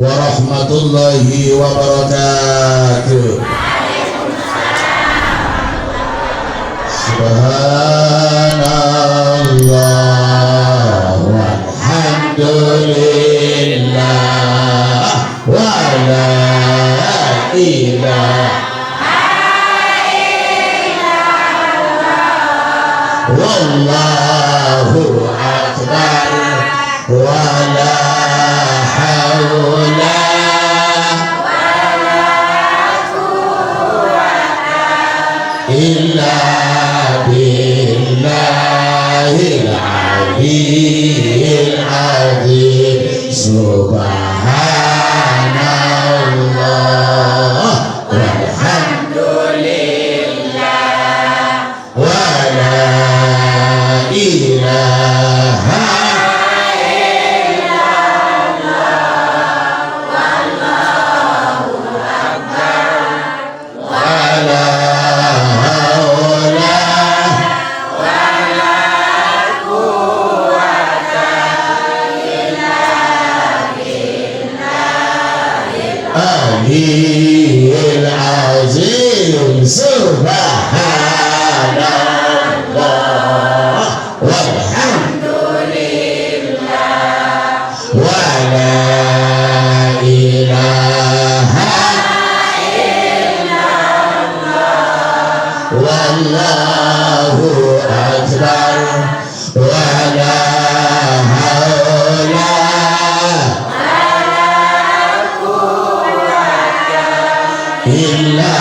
warahmatullahi wabarakatuh. Subhanallah walhamdulillah wa la ilaha illallah wallahu akbar wa la haula illa billahil aliyyil azim. Subhanallah walhamdulillah wa la ilaha Aliyil azim. Subhanallah walhamdulillah wa la ilaha illallah wallahu akbar wa la haula illa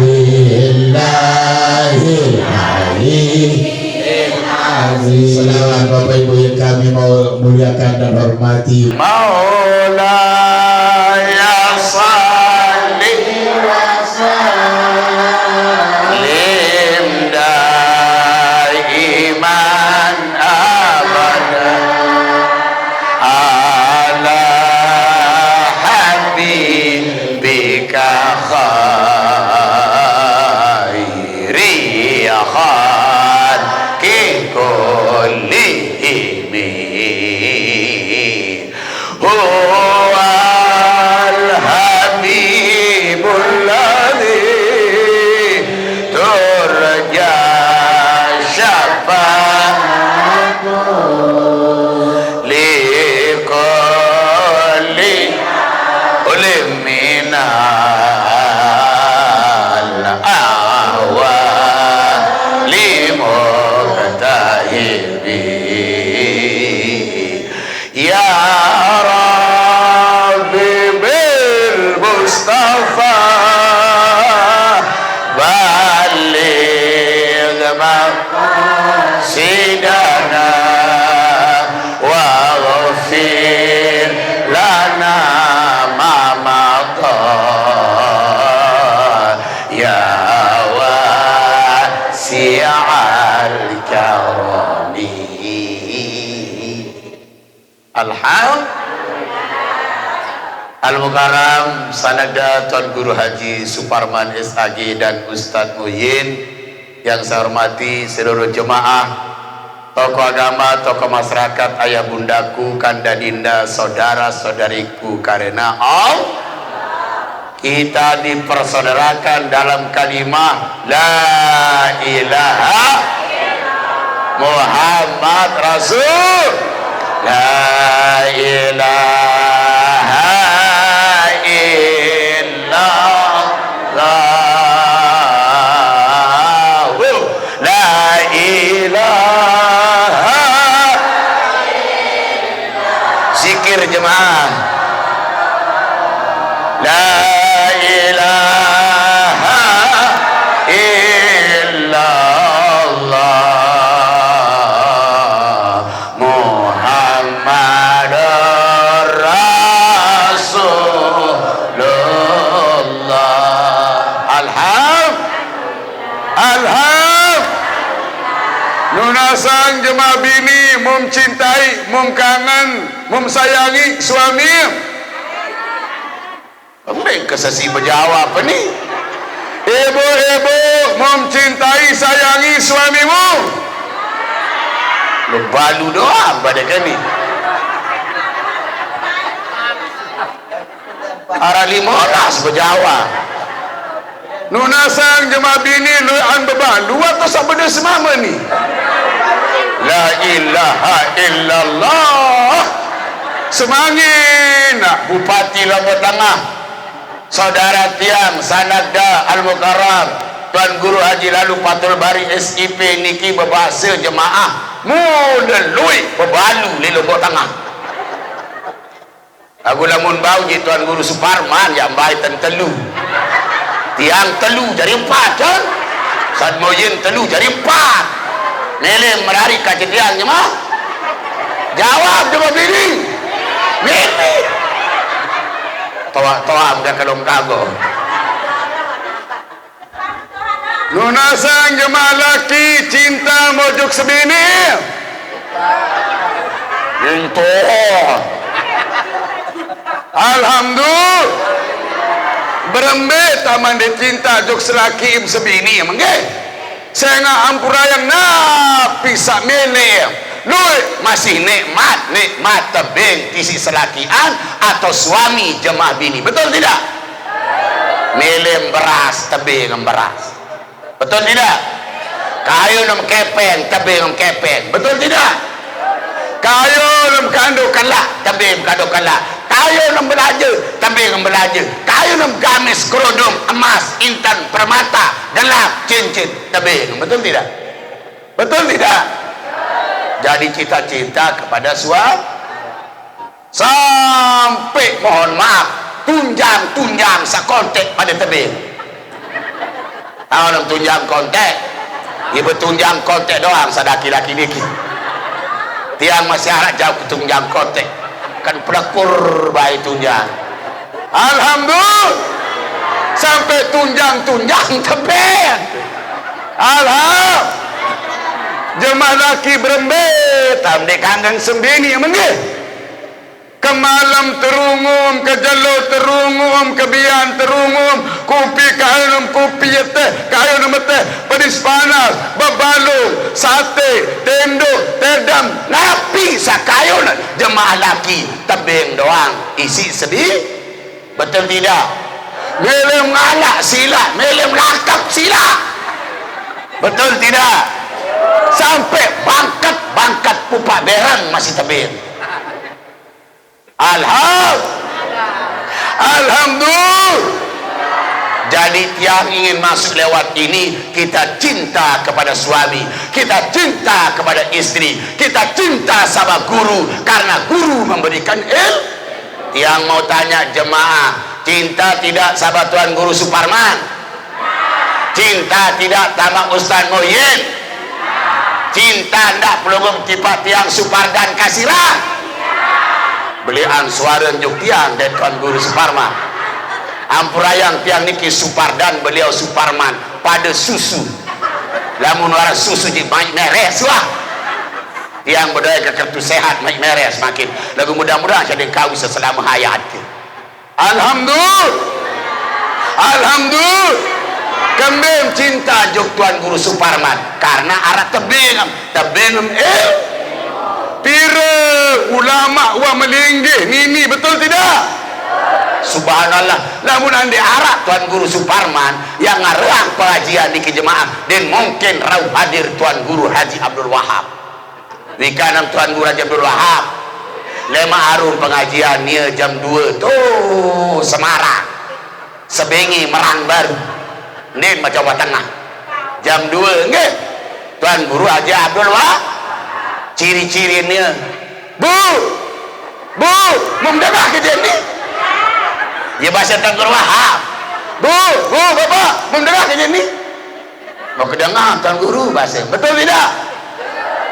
billahil aliyyil azim. Selawat Bapak Ibu yang kami mau muliakan dan hormati. Maulaya salli wa sallim daiman abadan ala habibika khairi khalqi kullihim huwa al-habibul ladzi turja syafa'atuhu likulli minal awali muqtahibi ya Rabbi bil Mustafa baligh maqsidana wa ghfir lana ma ya wasi'al karami. Al-Mukarram Sanada Tuan Guru Haji Suparman SAG dan Ustadz Muhyin yang saya hormati seluruh jemaah, tokoh agama, tokoh masyarakat, ayah bundaku, kanda dinda, saudara-saudariku karena Allah, kita dipersaudarakan dalam kalimah la ilaha Muhammad Rasul. La ilaha illallah. La ilaha. Zikir jemaah. La ilaha illallah Muhammadur Rasulullah. Alham nunasang jemaah bini mum cintai, mum kangen, mum sayangi suami. Mereka sesi berjawab apa ni? Ibu-ibu mencintai sayangi suamimu. Lu balu doang pada kami. Arah 15 berjawa. Nunasang jemaah bini luan bebalu atau sabda semama ni. La ilaha illallah. Semangin Bupati Lombok Tengah, Saudara Tiang Sanada Al-Mukarram, Tuan Guru Haji Lalu Fatul Bari SIP niki berbahasa jemaah mudelui bebalu di Lombok Tengah. Aku lamun bau je Tuan Guru Suparman yang baik telu. Tiang telu jadi 4 kan? Sad moyen telu jadi 4. Melem merari kajedian jemaah. Jawab jemaah bini. Mimi. Toa udah kalau kago. Nunasang jemaah laki cinta mojuk sebini. Itu. Alhamdulillah. Berembe taman de cinta jok selaki im sebini mengge. Saya ngah ampura yang napi sak mele. Lui masih nikmat tebing isi selakian atau suami jemaah bini, betul tidak? Melem beras tebing beras, betul tidak? Kayu nem kepeng tebing kepeng, betul tidak? Kayu nem kandung kalak tebing kandung kalak, kayu nem belaja tebing belaja, kayu nem gamis kerudung emas intan permata gelap cincin tebing, betul tidak? Betul tidak? Jadi cita-cita kepada suami sampai mohon maaf tunjang sakontek pada tebing. Tahu nam tunjang kontek? Ibu tunjang kontek doang sadaki laki niki. Tiang masyarakat jauh ke tunjang kontek. Kan pelakur baik tunjang. Alhamdulillah sampai tunjang tebing. Alhamdulillah. Jemaah laki berembe tam di kandang sembini mengge. Kemalam terungum, kejelo terungum, kebian terungum, kopi kainum kopi teh, kainum teh, pedis panas, bebalung, sate, tenduk, terdam, napi sakayun jemaah laki tebing doang isi sedih. Betul tidak? Melem ngalak sila, melem langkap sila. Betul tidak? Sampai bangkat pupak berang masih tebing. Alhamdulillah. Jadi tiang ingin masuk lewat ini, kita cinta kepada suami, kita cinta kepada istri, kita cinta sama guru karena guru memberikan ilmu. Tiang mau tanya jemaah, cinta tidak sahabat Tuan Guru Suparman? Cinta tidak sama Ustaz Moyen? Cinta ndak pelugum tipat tiang Supardan Kasirah? Belian suara njuk tiang dan Tuan Guru Suparman. Ampurayang tiang niki Supardan, beliau Suparman pada susu. Lamun waras susu di baik meres wah. Tiang berdaya ke kertu sehat baik meres makin. Lagu mudah-mudahan jadi kau selama hayat. Alhamdulillah. Kembali cinta jok Tuan Guru Suparman karena arah tebing pira ulama wa melinggih nini, betul tidak? Subhanallah. Namun andi arah Tuan Guru Suparman yang ngarang pengajian di jemaah dan mungkin rauh hadir Tuan Guru Haji Abdul Wahab wikanam Tuan Guru Haji Abdul Wahab lema arum pengajian nia jam 2 tuh Semarang sebengi merang baru nin Jawa Tengah jam 2 nge Tuan Guru Haji Abdul Wahab ciri-cirinya bu mendengar kejadian ini ya bahasa Tuan Guru Wahab bu bapak mendengar kejadian ini mau kedengar Tuan Guru bahasa betul tidak?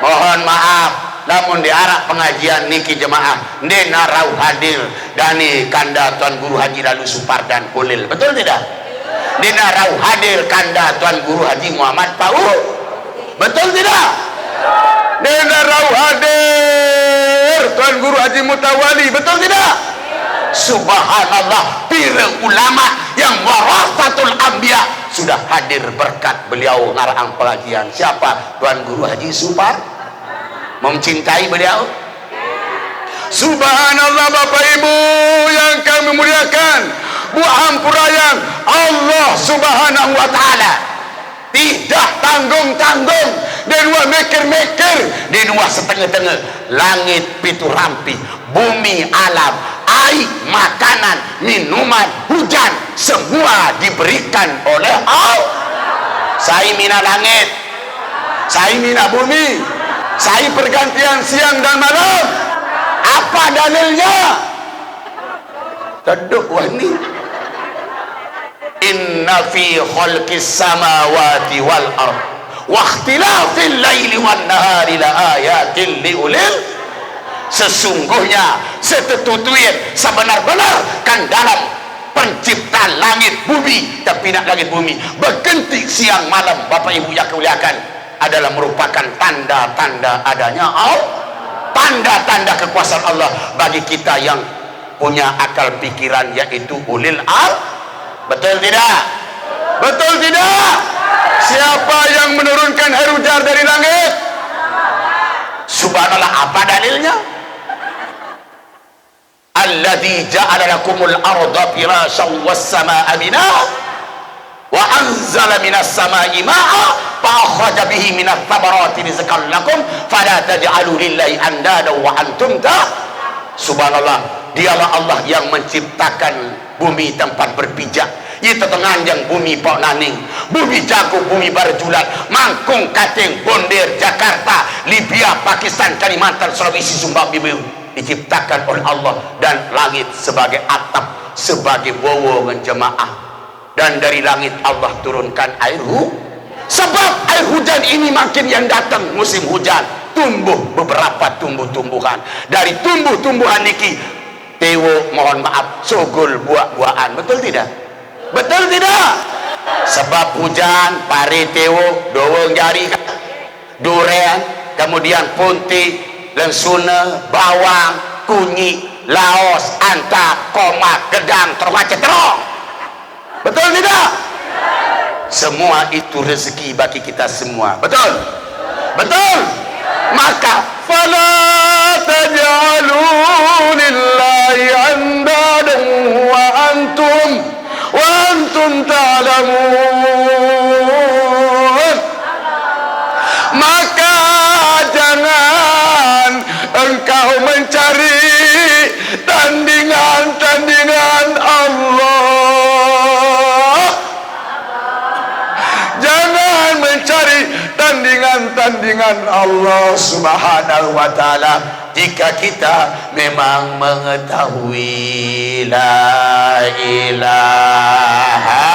Mohon maaf namun di arah pengajian niki jemaah nena rauh hadir dani kanda Tuan Guru Haji Lalu Supardan Kulil, betul tidak? Nena rauh hadir kanda Tuan Guru Haji Muhammad Pau, betul tidak? Nena rauh hadir Tuan Guru Haji Mutawali, betul tidak? Subhanallah, pira ulama yang warasatul anbiya sudah hadir berkat beliau ngarang pengajian. Siapa? Tuan Guru Haji Supar. Mencintai beliau. Subhanallah Bapak Ibu yang kami muliakan, buat hampurayan Allah Subhanahu wa taala. Tidak tanggung-tanggung, dia dua mikir-mikir, dia dua setengah-tengah. Langit pitu rampi, bumi alam, air, makanan, minuman, hujan, semua diberikan oleh Allah. Saya mina langit, saya mina bumi, saya pergantian siang dan malam. Apa dalilnya? Teduk wani. Inna fi khalqis samawati wal ard wa ikhtilafil laili wan nahari la ayatin liulil. Sesungguhnya setetutuin sebenar-benar kan dalam penciptaan langit bumi, tapi nak langit bumi berganti siang malam, Bapak Ibu yang kemuliakan, adalah merupakan tanda-tanda adanya Allah, tanda-tanda kekuasaan Allah bagi kita yang punya akal pikiran, yaitu ulil al. Betul tidak? Betul tidak? Siapa yang menurunkan air hujan dari langit? Subhanallah. Apa dalilnya? Alladzi ja'ala lakumul arda firasyan was samaa'a binaa wa anzala minas samaa'i maa'a fa akhraja bihi minats thamarati rizqan lakum fala taj'alu lillahi andada wa antum Subhanallah. Dialah Allah yang menciptakan bumi tempat berpijak. Itu tenganjang bumi Pok Naning, bumi Jago, bumi Barjulat, Mangkung, Kating, Bondir, Jakarta, Libya, Pakistan, Kalimantan, Sulawesi, Sumbawa, Bibiu diciptakan oleh Allah, dan langit sebagai atap, sebagai bowongan jemaah. Dan dari langit Allah turunkan air sebab air hujan ini makin yang datang musim hujan, tumbuh beberapa tumbuh-tumbuhan. Dari tumbuh-tumbuhan niki tewo, mohon maaf, sogol buah-buahan. Betul tidak? Betul tidak? Sebab hujan pari tewo, dowong jari, durian, kemudian punti, lensuna, bawang, kunyi, laos, anta, komat, gedang, terwace, terong. Betul tidak? Semua itu rezeki bagi kita semua. Betul? Betul? Maka fala taj'alu lillahi andadan wa antum ta'lamun. Maka jangan engkau mencari tandingan-tandingan Allah. Jangan mencari tandingan-tandingan Allah Subhanahu wa ta'ala, jika kita memang mengetahui la ilaha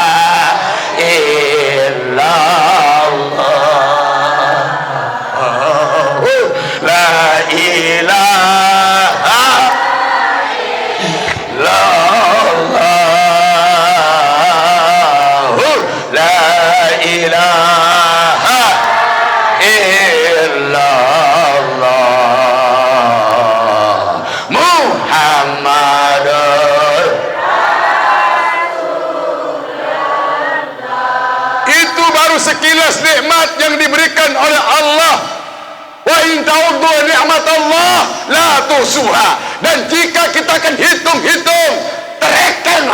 illallah, la ilaha illallah, la ilaha illallah, Muhammadur. Itu baru sekilas nikmat yang diberikan oleh Allah. Wa in ta'uddu ni'matallah la tuhsuha. Dan jika kita akan hitung-hitung, reken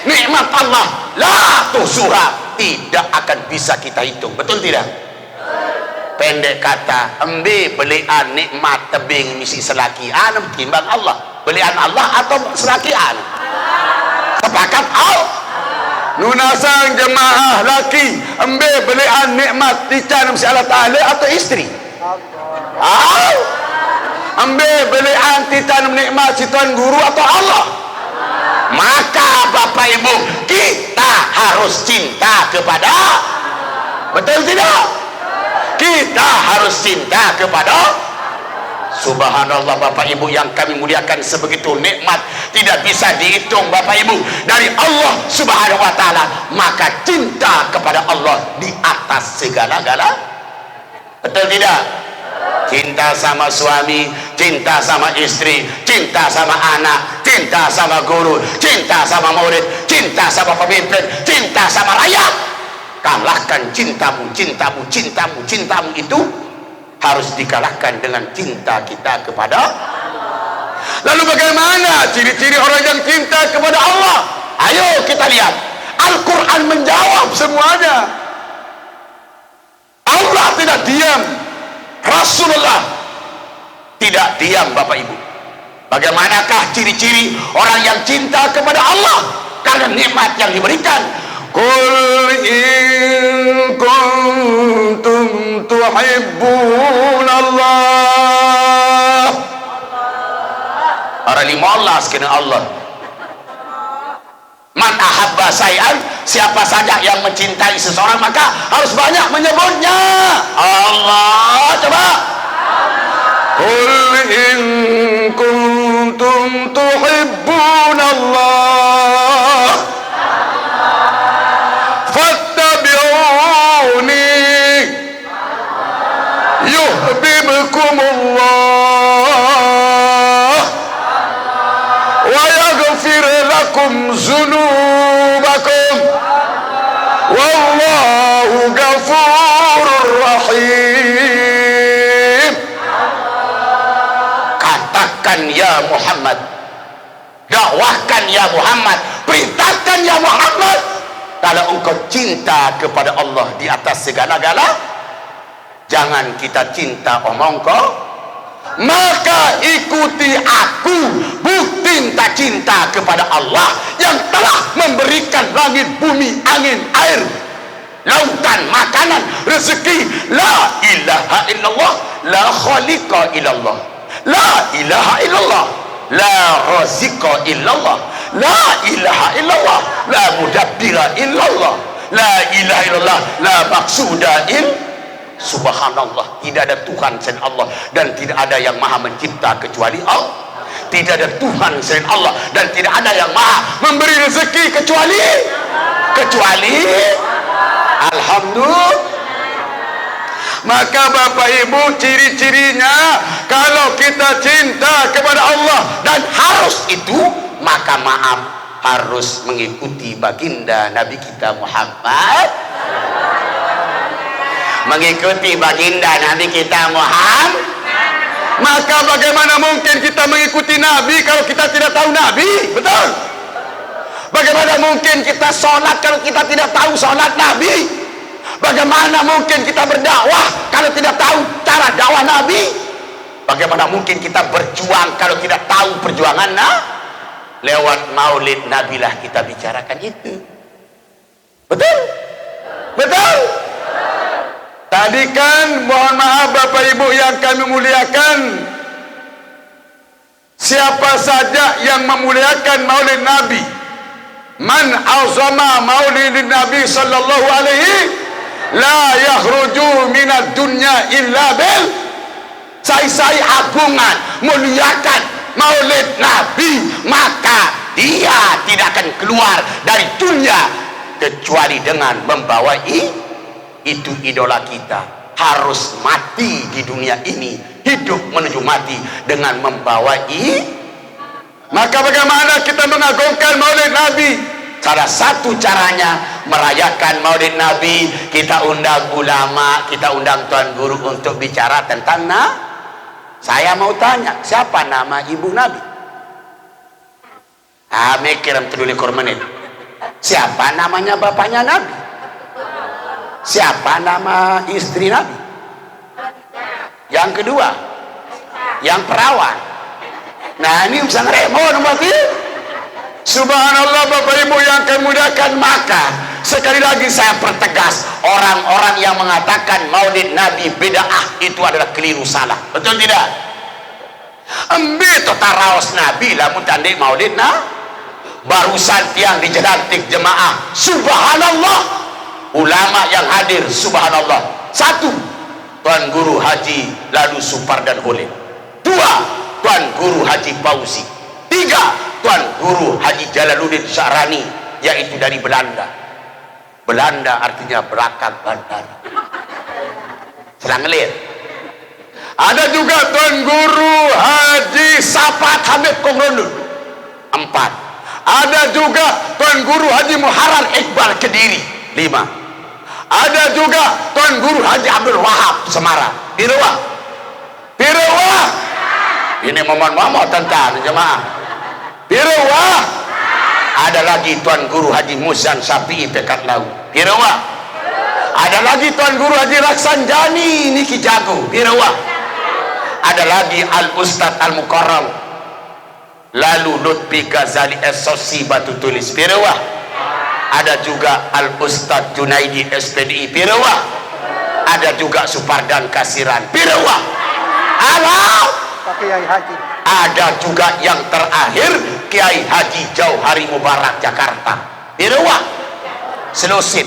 nikmat Allah, la tuhsuha, tidak akan bisa kita hitung. Betul tidak? Pendek kata, embe belian nikmat tebing misi selaki an timbang Allah. Belian Allah atau selaki an? Sepakat Allah. Nunasang jemaah laki, embe belian nikmat tican misi Allah Ta'ala atau istri? Ambil belian titan nikmat si Tuan Guru atau Allah? Maka Bapak Ibu, kita harus cinta kepada, betul tidak? Kita harus cinta kepada. Subhanallah Bapak Ibu yang kami muliakan, sebegitu nikmat tidak bisa dihitung Bapak Ibu dari Allah Subhanahu wa ta'ala. Maka cinta kepada Allah di atas segala-gala. Betul tidak? Cinta sama suami, cinta sama istri, cinta sama anak, cinta sama guru, cinta sama murid, cinta sama pemimpin, cinta sama rakyat. Kalahkan cintamu itu harus dikalahkan dengan cinta kita kepada. Lalu bagaimana ciri-ciri orang yang cinta kepada Allah? Ayo semuanya. Allah tidak diam, Rasulullah tidak diam. Bapak Ibu, bagaimanakah ciri-ciri orang yang cinta kepada Allah karena nikmat yang diberikan? Qul in kuntum tuhibbunallah. Ara lima Allah sekena Allah. Man ahabba say'an, siapa saja yang mencintai seseorang maka harus banyak menyebutnya Allah. Coba. Qul in kuntum tuhibbunallah fattabi'uni yuhibbukumullah wa yaghfir lakum dzunubakum wallahu ghafurur rahim. Katakan ya Muhammad, dakwahkan ya Muhammad, perintahkan ya Muhammad, kalau engkau cinta kepada Allah di atas segala-gala, jangan kita cinta omong kau, maka ikuti aku, bukti tak cinta kepada Allah yang telah memberikan langit, bumi, angin, air, lautan, makanan, rezeki. La ilaha illallah, la khaliqa illallah, la ilaha illallah, la raziqa illallah, la ilaha illallah, la mudabbira illallah, la ilaha illallah, la maqsuda illallah. Subhanallah, tidak ada Tuhan selain Allah dan tidak ada yang maha mencipta kecuali Allah. Tidak ada Tuhan selain Allah dan tidak ada yang maha memberi rezeki kecuali Alhamdulillah. Maka Bapak Ibu, ciri-cirinya kalau kita cinta kepada Allah dan harus itu, maka maaf, harus mengikuti baginda Nabi kita Muhammad, mengikuti baginda Nabi kita Muhammad. Maka bagaimana mungkin kita mengikuti Nabi kalau kita tidak tahu Nabi? Betul? Bagaimana mungkin kita sholat kalau kita tidak tahu sholat Nabi? Bagaimana mungkin kita berdakwah kalau tidak tahu cara dakwah Nabi? Bagaimana mungkin kita berjuang kalau tidak tahu perjuangan lewat maulid Nabi lah kita bicarakan itu. Betul? Betul? Tadi kan, mohon maaf Bapak Ibu yang kami muliakan, siapa saja yang memuliakan maulid Nabi, man azama maulidin Nabi sallallahu alaihi la yakhruju minad dunya illa bil, saya agungan muliakan maulid Nabi, maka dia tidak akan keluar dari dunia kecuali dengan membawa itu idola kita. Harus mati di dunia ini, hidup menuju mati dengan membawa maka bagaimana kita mengagungkan maulid Nabi? Salah satu caranya merayakan maulid Nabi, kita undang ulama, kita undang tuan guru untuk bicara tentang saya mau tanya, siapa nama ibu Nabi? Mikir peduli kormenit. Siapa namanya bapaknya Nabi? Siapa nama istri Nabi? Yang kedua, yang perawan. Nah ini bisa ngeremon berarti. Subhanallah Bapak Ibu yang kemudakan. Maka sekali lagi saya pertegas, orang-orang yang mengatakan maulid Nabi bid'ah itu adalah keliru, salah. Betul tidak? Ambil total raos Nabi lamun tanding maulid barusan tiang dijelantik jemaah. Subhanallah, ulama yang hadir, subhanallah. 1, Tuan Guru Haji Lalu Supardan Holil. 2, Tuan Guru Haji Fauzi. 3, Tuan Guru Haji Jalaluddin Syarani, yaitu dari Belanda. Belanda artinya belakang bandar, Selangelir. Ada juga Tuan Guru Haji Sapat Habib Kongrondul. 4, ada juga Tuan Guru Haji Muharrar Iqbal Kediri. 5, ada juga Tuan Guru Haji Abdul Wahab Semarang. Pirwa ini momon-momon tentang jemaah. Pirwa ada lagi Tuan Guru Haji Muzan Sapi Pekat Lau. Pirwa Ada lagi Tuan Guru Haji Raksanjani niki jago Birawak. Ada lagi Al Ustadz Al Mukarram, lalu Lutfi Ghazali SOC Batu Tulis Birawak. Ada juga Al Ustadz Junaidi SPDI Birawak. Ada juga Supardan Kasiran Birawak. Kiai Haji. Ada juga yang terakhir Kiai Haji Jauhari Mubarak Jakarta Birawak Selusit.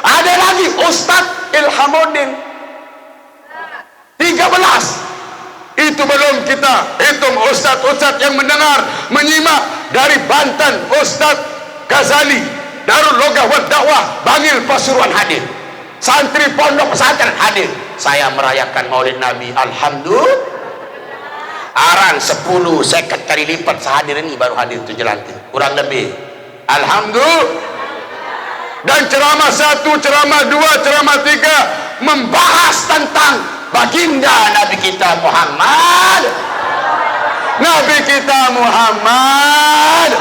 Ada lagi Ustadz Ilhamuddin 13. Itu belum kita hitung ustadz-ustadz yang mendengar, menyimak. Dari Banten Ustadz Ghazali Darul Logah wa Dakwah Bangil Pasuruan hadir, santri pondok pesantren hadir. Saya merayakan Maulid Nabi, alhamdulillah. Arang 10 seket kali lipat sehadir ini baru hadir 7 lantai kurang lebih, alhamdulillah. Dan ceramah 1, ceramah 2, ceramah 3 membahas tentang baginda Nabi kita Muhammad. Nabi kita Muhammad.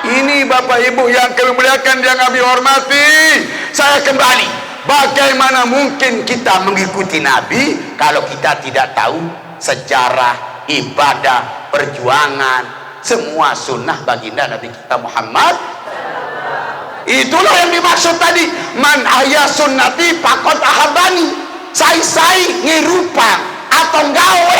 Ini Bapak Ibu yang kami muliakan, yang kami hormati. Saya kembali, bagaimana mungkin kita mengikuti Nabi kalau kita tidak tahu sejarah, ibadah, perjuangan, semua sunnah baginda Nabi kita Muhammad. Itulah yang dimaksud tadi, man ahya sunnati faqad ahabbani. Sai ngirupang atau gawe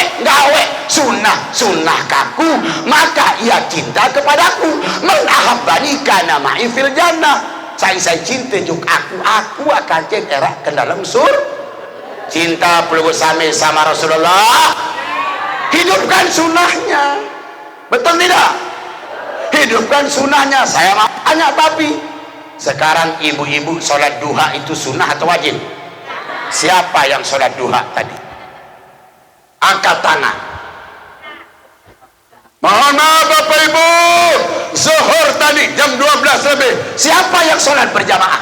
sunnah kaku, maka ia cinta kepadaku. Man ahabbani kana ma'i fil jannah. Sai cinta juk aku akan erak ke dalam cinta perlu bersama sama Rasulullah. Hidupkan sunnahnya, betul tidak? Hidupkan sunnahnya. Saya mau tanya, tapi sekarang ibu-ibu sholat duha itu sunnah atau wajib? Siapa yang sholat duha tadi? Angkat tangan. Mohon maaf Bapak Ibu, zuhur tadi jam 12 lebih, siapa yang sholat berjamaah?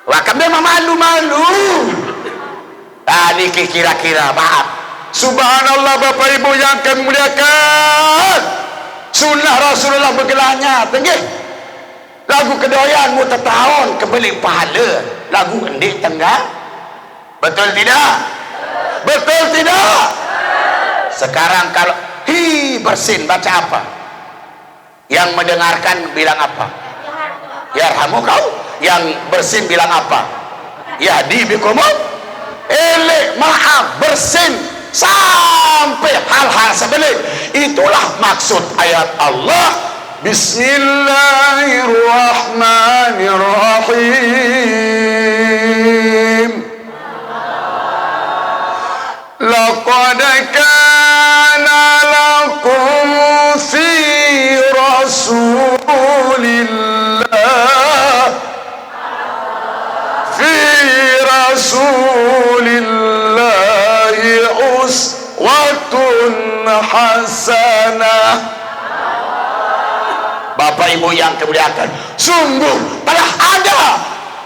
Wah, kami memang malu-malu. Tadi kira-kira, maaf. Subhanallah Bapak Ibu yang kami muliakan, sunnah Rasulullah bergelanya tinggi. Lagu kedoyanmu tertahun kebeli pahala, lagu endik tengah. Betul tidak? Betul tidak? Sekarang kalau bersin baca apa? Yang mendengarkan bilang apa? Yarhamu kau. Yang bersin bilang apa? Yahdi bikumum. Maaf, bersin sampai hal-hal sebelik. Itulah maksud ayat Allah, Bismillahirrahmanirrahim. Laqad kana lakum fi rasulillahi uswatun hasanah. Bapak Ibu yang kemuliaan, sungguh telah ada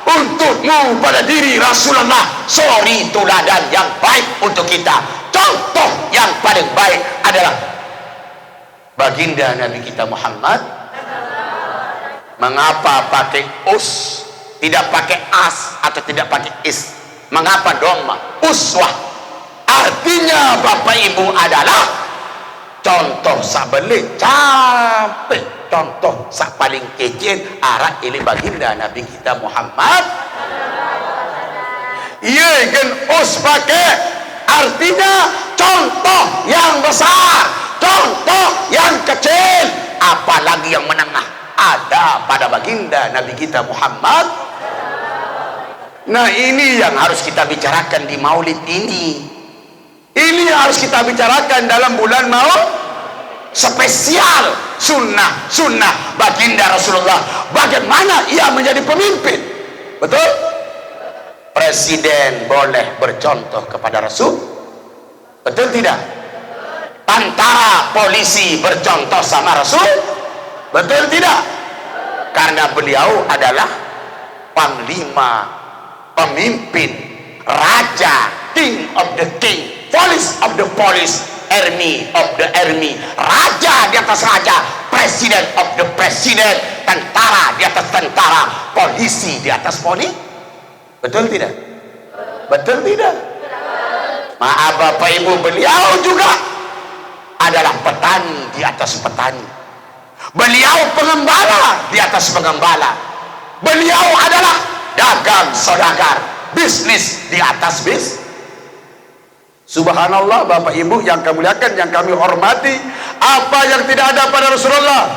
untukmu pada diri Rasulullah suri teladan yang baik untuk kita. Contoh yang paling baik adalah baginda Nabi kita Muhammad. Mengapa pakai us, tidak pakai as atau tidak pakai is? Mengapa dhamma? Uswah artinya Bapak Ibu adalah contoh sabelit capek, contoh sak paling kecil arah ini baginda Nabi kita Muhammad. Iya kan, us pakai artinya contoh yang besar, contoh yang kecil, apalagi yang menengah ada pada baginda Nabi kita Muhammad. Nah, ini yang harus kita bicarakan di Maulid ini. Ini yang harus kita bicarakan dalam bulan Maulid spesial, sunnah baginda Rasulullah. Bagaimana ia menjadi pemimpin? Betul? Presiden boleh bercontoh kepada Rasul? Betul tidak? Tentara, polisi bercontoh sama Rasul? Betul tidak? Karena beliau adalah panglima, pemimpin, raja, king of the king, police of the police, army of the army, raja di atas raja, president of the president, tentara di atas tentara, polisi di atas polisi. Betul tidak? Betul tidak? Maaf Bapak Ibu, beliau juga adalah petani di atas petani. Beliau pengembala di atas pengembala. Beliau adalah dagang saudagar, bisnis di atas bis. Subhanallah Bapak Ibu yang kami muliakan, yang kami hormati, apa yang tidak ada pada Rasulullah?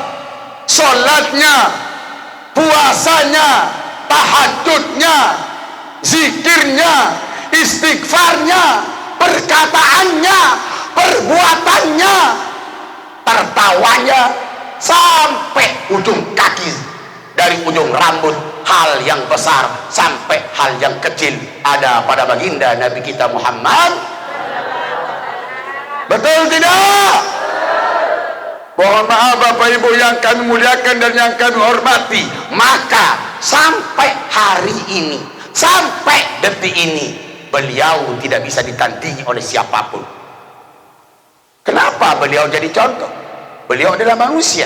Salatnya, puasanya, tahajudnya, zikirnya, istighfarnya, perkataannya, perbuatannya, tertawanya, sampai ujung kaki, dari ujung rambut, hal yang besar sampai hal yang kecil ada pada baginda Nabi kita Muhammad. Betul tidak? Mohon maaf Bapak Ibu yang kami muliakan dan yang kami hormati, maka sampai hari ini, sampai detik ini, beliau tidak bisa ditandingi oleh siapapun. Kenapa beliau jadi contoh? Beliau adalah manusia,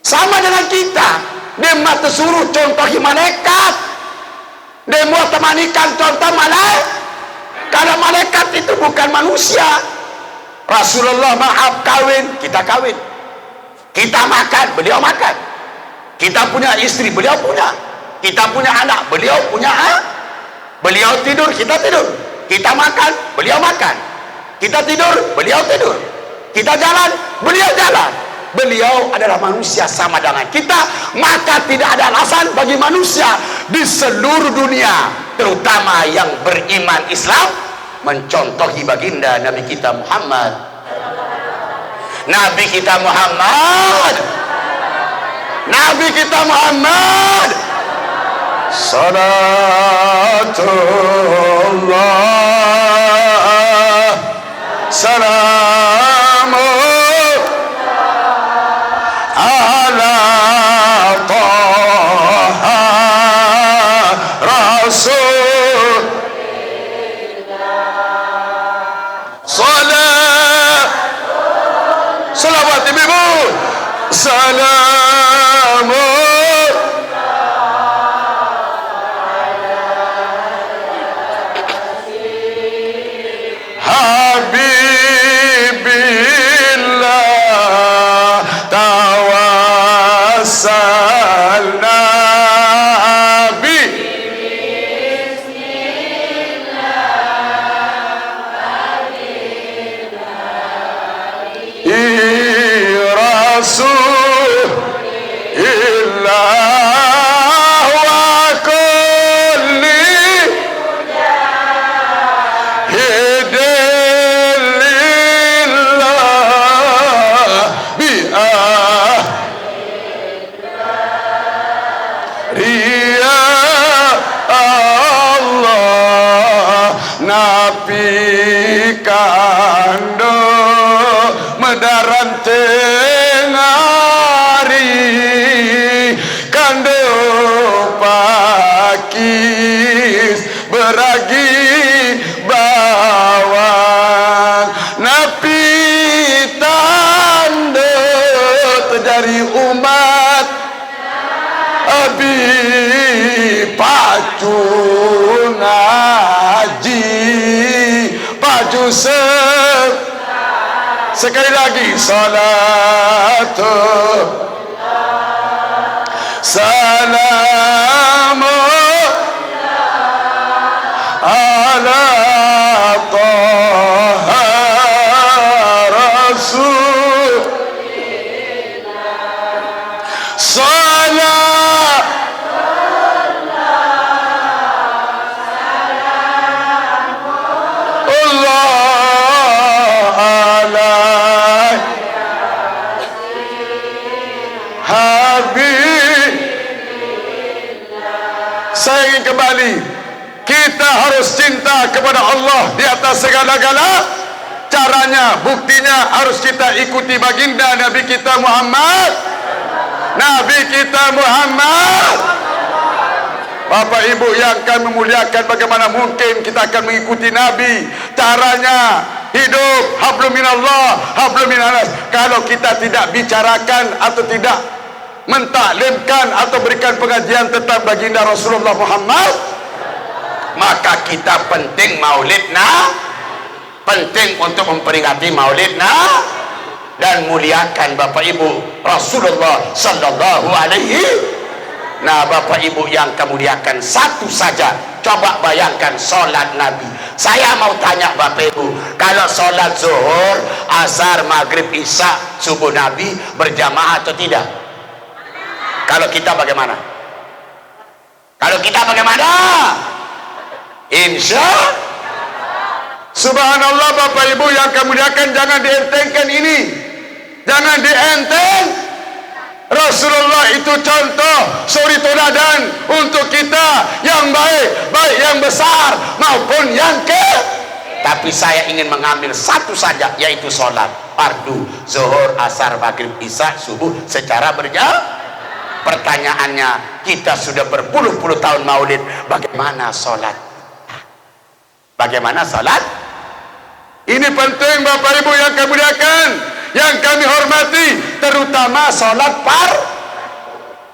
sama dengan kita. Dia mata suruh contohi malaikat, dia mau temanikan contoh malaikat. Kalau malaikat itu bukan manusia. Rasulullah maaf kawin, kita kawin. Kita makan, beliau makan. Kita punya istri, beliau punya. Kita punya anak, beliau punya anak. Beliau tidur, kita tidur. Kita makan, beliau makan. Kita tidur, beliau tidur. Kita jalan, beliau jalan. Beliau adalah manusia sama dengan kita, maka tidak ada alasan bagi manusia di seluruh dunia, terutama yang beriman Islam, mencontohi baginda Nabi kita Muhammad. Nabi kita Muhammad, Nabi kita Muhammad, salatullah, salamu ala Taha Rasul, salawat ibu, salamu habibillah, tawassalna bi Rasulillah wa kulli hidilillah bi ahriya Allah napi kando medaran tengari kando pakis beragi bawang napi tanda terjadi umat abi pacu ngaji pacu sekali lagi salatu salamu ala Taha Rasul, salat Allah ala Habib. Saya ingin kembali, kita harus cinta kepada Allah di atas segala-gala. Caranya, buktinya harus kita ikuti baginda Nabi kita Muhammad. Nabi kita Muhammad. Bapak Ibu yang kami muliakan, bagaimana mungkin kita akan mengikuti Nabi? Caranya hidup hablum minallah, hablum minanas. Kalau kita tidak bicarakan atau tidak mentaklimkan atau berikan pengajian tentang baginda Rasulullah Muhammad, maka kita penting maulidna, penting untuk memperingati maulidna dan muliakan Bapak Ibu Rasulullah sallallahu alaihi. Nah, Bapak Ibu yang kemuliakan, satu saja, coba bayangkan solat Nabi. Saya mau tanya Bapak Ibu, kalau solat zuhur, asar, maghrib, isya, subuh Nabi berjamaah atau tidak? Kalau kita bagaimana? Kalau kita bagaimana? Insya Subhanallah. Bapak Ibu yang kemuliakan, jangan dientengkan ini, jangan dienteng. Rasulullah itu contoh, suri teladan untuk kita yang baik, baik yang besar maupun yang kecil. Tapi saya ingin mengambil satu saja, yaitu sholat fardu zuhur, asar, maghrib, isya, subuh secara berjamaah. Pertanyaannya, kita sudah berpuluh-puluh tahun maulid, bagaimana sholat? Bagaimana sholat? Ini penting Bapak Ibu yang kemuliakan, yang kami hormati, terutama sholat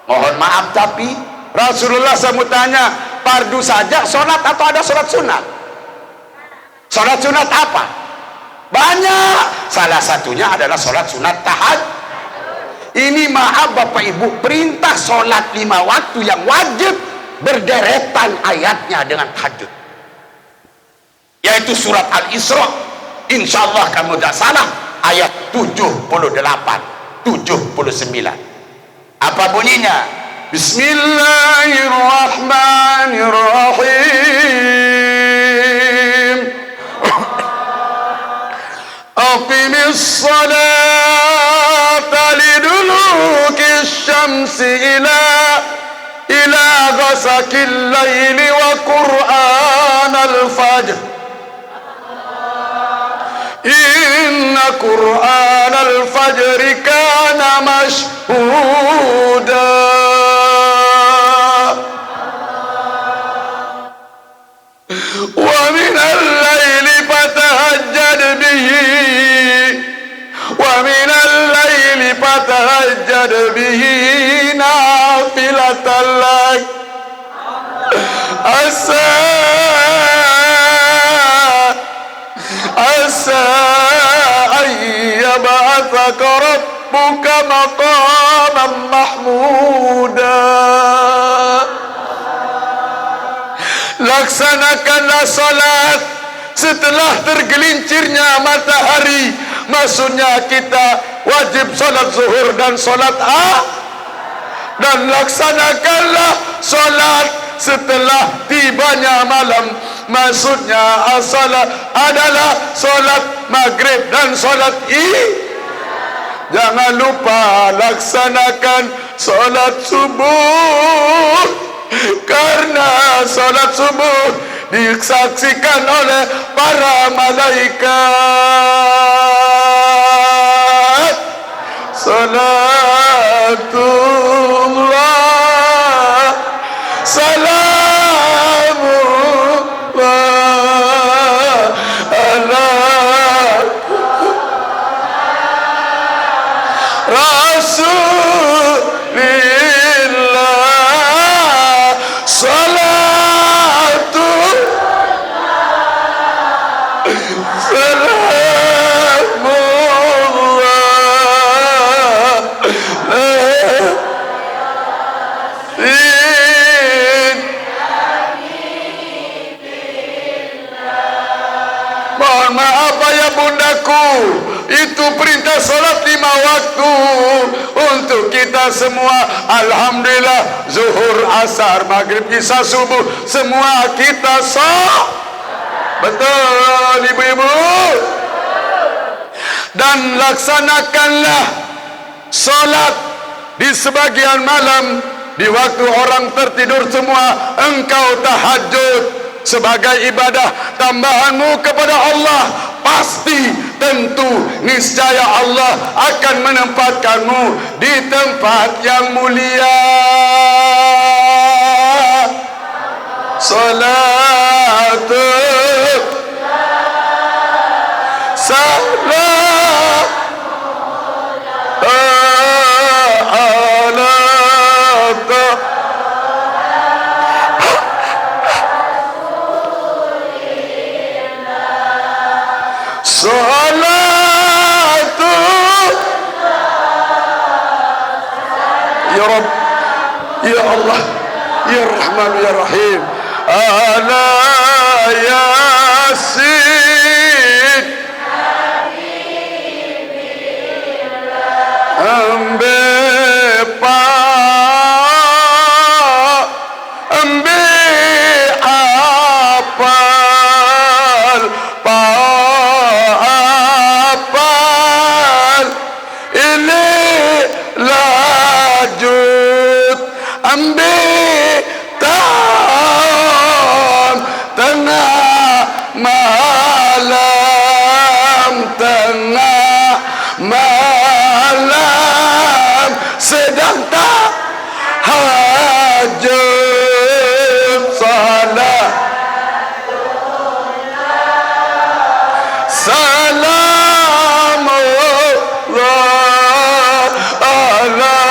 mohon maaf, tapi Rasulullah saya mau tanya, fardu saja sholat atau ada sholat sunat? Sholat sunat apa? Banyak. Salah satunya adalah sholat sunat tahajud. Ini maaf Bapak Ibu, perintah sholat 5 waktu yang wajib berderetan ayatnya dengan tahajud, yaitu surat Al-Isra. Insyaallah kamu tidak salah, ayat 78, 79. Apa bunyinya? Bismillahirrahmanirrahim. Aqimis salata lidulukis syamsi ila ghasakil laili wa qur'anal fajr. Inna Qur'anal fajri kana mashhuda. Wa minal laili fatahajjad bihi, wa minal laili fatahajjad bihi nafilatan lak asa ayyab'athaka rabbuka maqaman mahmuda. Laksanakanlah salat setelah tergelincirnya matahari. Maksudnya kita wajib salat zuhur dan salat dan laksanakanlah salat setelah tibanya malam. Maksudnya salat adalah salat maghrib dan salat Jangan lupa laksanakan salat subuh, karena salat subuh disaksikan oleh para malaikat. Salatullah, salamullah ala Rasulillah. Mohon maaf ayah bundaku, itu perintah salat 5 waktu untuk kita semua. Alhamdulillah, zuhur, asar, maghrib, isya, subuh, semua kita sah. Betul ibu-ibu. Dan laksanakanlah salat di sebagian malam, di waktu orang tertidur semua, engkau tahajud sebagai ibadah tambahanmu kepada Allah. Pasti, tentu, niscaya Allah akan menempatkanmu di tempat yang mulia. Salatu salam ala salatu ya Rabb ya Allah ya Rahman ya Rahim ala yasin ambe pa ambe apal pa apal ini lanjut ambe tam tengah malam tengah malam sedang tak hajat salat salam Allah ala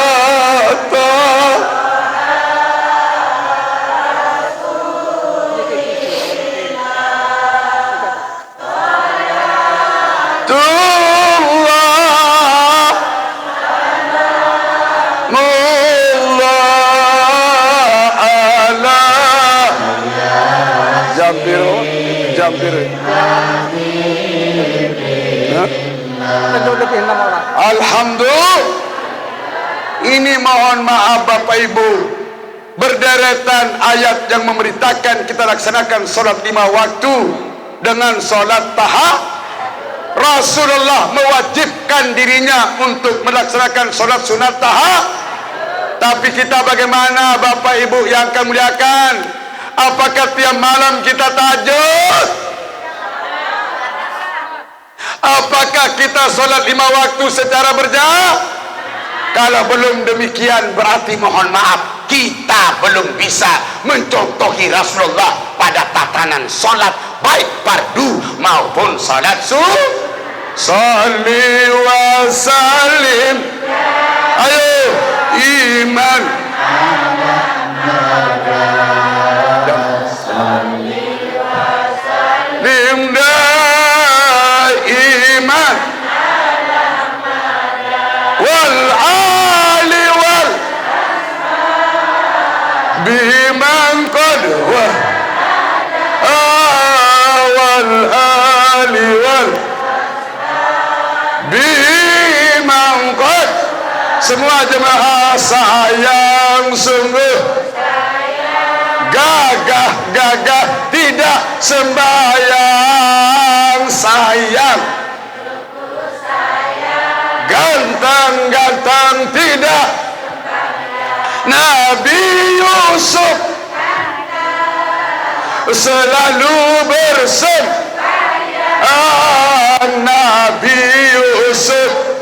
Alhamdulillah. Ini mohon maaf Bapak Ibu, berderetan ayat yang memberitakan kita laksanakan solat 5 waktu dengan solat tahajud. Rasulullah mewajibkan dirinya untuk melaksanakan solat sunat tahajud. Tapi kita bagaimana Bapak Ibu yang akan muliakan? Apakah tiap malam kita tahajud? Apakah kita solat 5 waktu secara berjamaah? Kalau belum demikian berarti mohon maaf, kita belum bisa mencontohi Rasulullah pada tatanan solat baik fardu maupun solat sunnah. Salli wa sallim, ayo iman iman wal ali wal biman qad wal ali wal biman qad. Semua jemaah sayang sungguh, gagah tidak sembahyang sayang, ganteng tidak. Nabi Yusuf selalu bersembahyang. Nabi Yusuf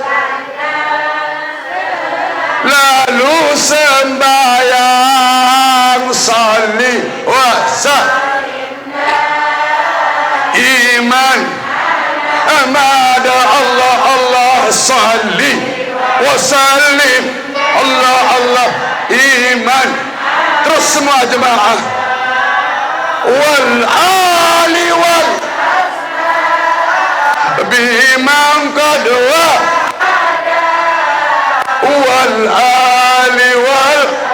lalu sembahyang. Salli wa sallim iman amada Allah Allah salli wa sallim Allah Allah iman. Terus semua jemaah wal ali wal biman qad wal ali wal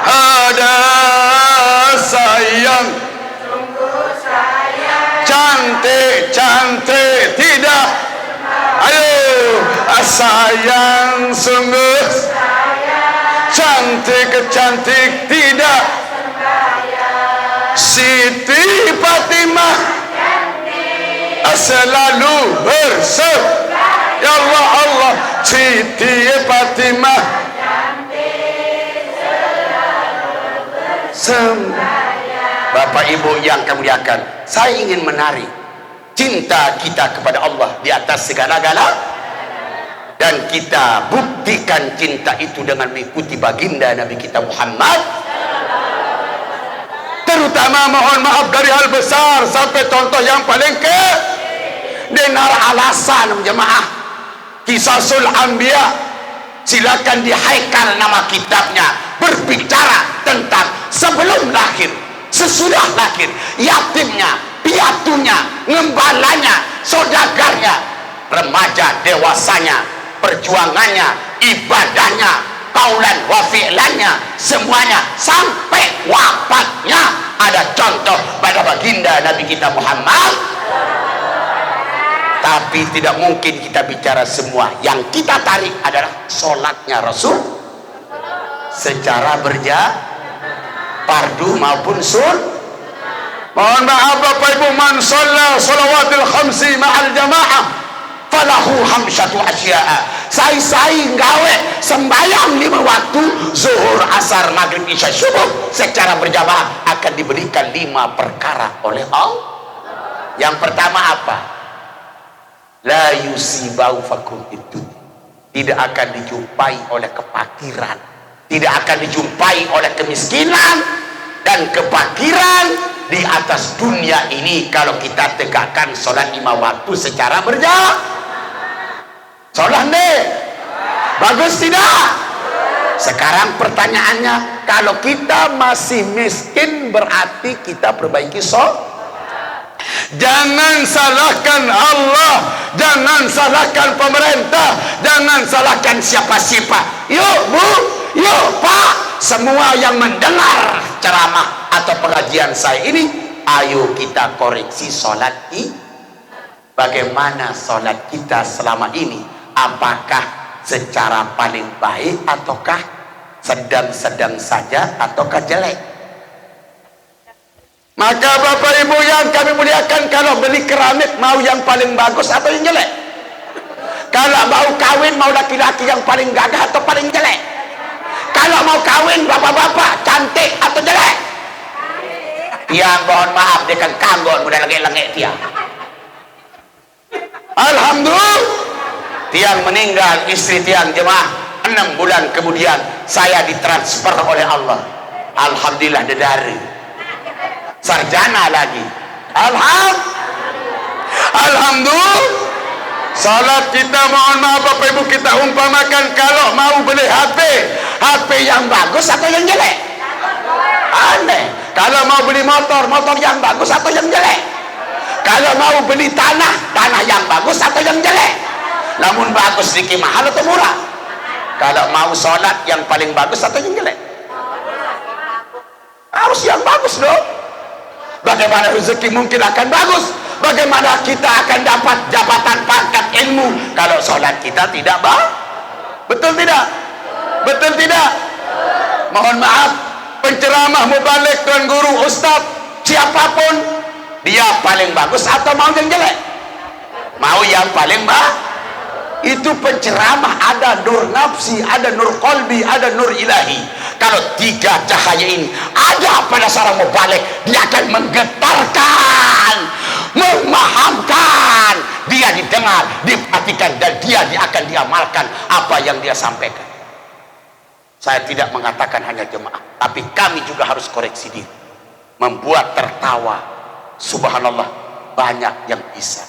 ada sayang, cantik tidak. Ayo sayang sungguh, cantik tidak. Siti Fatimah selalu bersembahyang. Ya Allah Allah, Siti Fatimah sembahyang. Bapak Ibu yang kami muliakan, saya ingin menarik cinta kita kepada Allah di atas segala-gala, dan kita buktikan cinta itu dengan mengikuti baginda Nabi kita Muhammad. terutama mohon maaf dari hal besar sampai contoh yang paling denar alasan jemaah. Qisasul Anbiya, silakan di Haikal nama kitabnya, berbicara tentang sebelum lahir, sesudah lahir, yatimnya, piatunya, ngembalanya, saudagarnya, remaja, dewasanya, perjuangannya, ibadahnya, kaulan wa fi'lannya, semuanya sampai wafatnya. Ada contoh pada baginda Nabi kita Muhammad. Tapi tidak mungkin kita bicara semua. Yang kita tarik adalah sholatnya Rasul secara fardu maupun mohon maaf Bapak Ibu, man shalla shalawatil khamsi ma'al jamaah falahu hamsatu asya'a. Sai-sai gawe sembahyang 5 waktu, zuhur, asar, maghrib, isya, subuh secara berjamaah akan diberikan 5 perkara oleh Allah. Yang pertama apa? La yusibau fakum itu, tidak akan dijumpai oleh kefakiran, tidak akan dijumpai oleh kemiskinan dan kefakiran di atas dunia ini kalau kita tegakkan sholat 5 waktu secara berjamaah. Sholat nih bagus tidak? Sekarang pertanyaannya, kalau kita masih miskin berarti kita perbaiki sholat. Jangan salahkan Allah, jangan salahkan pemerintah, jangan salahkan siapa-siapa. Yuk Bu, yuk Pak, semua yang mendengar ceramah atau pengajian saya ini, ayo kita koreksi sholat ini. Bagaimana sholat kita selama ini? Apakah secara paling baik ataukah sedang-sedang saja ataukah jelek? Maka Bapak Ibu yang kami muliakan, kalau beli keramik mau yang paling bagus atau yang jelek? Kalau mau kawin mau laki-laki yang paling gagah atau paling jelek? Kalau mau kawin bapak-bapak cantik atau jelek? Tiang mohon maaf dia kan kanggon udah lengek-lengek tiang. Alhamdulillah tiang meninggal, istri tiang jemaah 6 bulan kemudian saya ditransfer oleh Allah. Alhamdulillah dedari sarjana lagi. Alhamdulillah. Salat kita mohon maaf Bapak Ibu, kita umpamakan kalau mau beli HP yang bagus atau yang jelek? Aneh. Kalau mau beli motor yang bagus atau yang jelek? Kalau mau beli tanah yang bagus atau yang jelek? Namun bagus sedikit mahal atau murah? Kalau mau sholat yang paling bagus atau yang jelek? Harus yang bagus dong. Bagaimana rezeki mungkin akan bagus? Bagaimana kita akan dapat jabatan pangkat ilmu kalau sholat kita tidak baik? Betul tidak? Betul tidak? Mohon maaf, penceramah, mubalik, tuan guru, ustaz, siapapun, dia paling bagus atau mau yang jelek? Mau yang paling baik. Itu penceramah, ada nur nafsi, ada nur qalbi, ada nur ilahi. Kalau 3 cahaya ini ada pada seorang mubalik, dia akan menggetarkan, memahamkan, dia didengar, diperhatikan, dan dia akan diamalkan apa yang dia sampaikan. Saya tidak mengatakan hanya jemaah, tapi kami juga harus koreksi diri, membuat tertawa. Subhanallah, banyak yang bisa,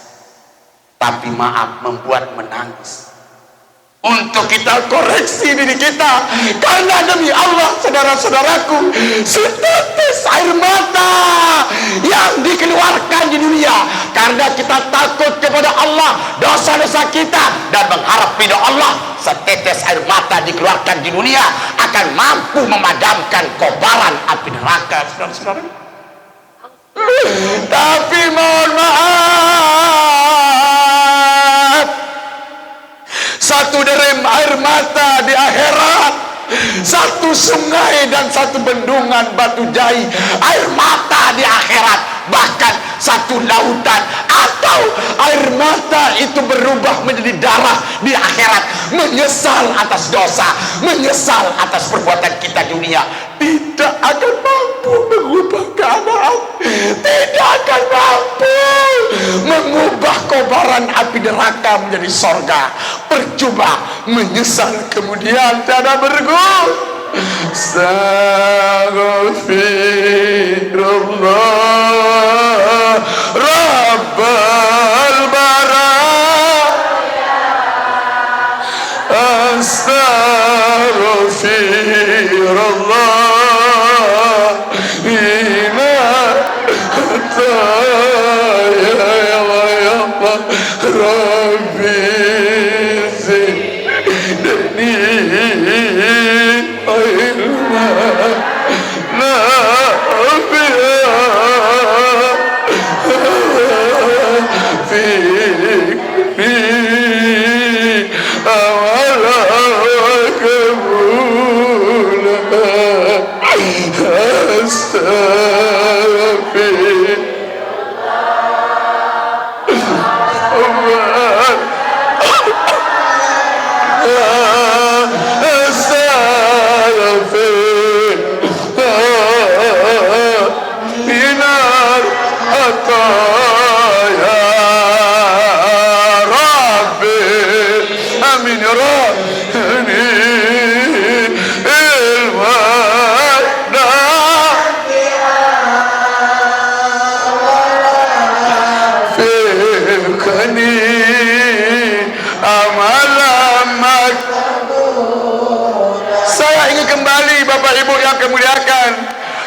tapi maaf membuat menangis. Untuk kita koreksi diri kita, karena demi Allah saudara-saudaraku, setetes air mata yang dikeluarkan di dunia karena kita takut kepada Allah, dosa-dosa kita, dan mengharap ridha Allah, setetes air mata dikeluarkan di dunia akan mampu memadamkan kobaran api neraka, saudara-saudara. Tapi mohon maaf, satu derem air mata di akhirat, satu sungai dan satu bendungan batu jai air mata di akhirat, bahkan satu lautan atau air mata itu berubah menjadi darah di akhirat. Menyesal atas dosa, menyesal atas perbuatan kita di dunia, tidak akan mampu mengubah keadaan, tidak akan mampu mengubah kobaran api neraka menjadi sorga. Percuma, menyesal kemudian tiada berguna. Astaghfirullah Rabbal baraya Astaghfirullah Ina ya Allah Rabbi zidni ilma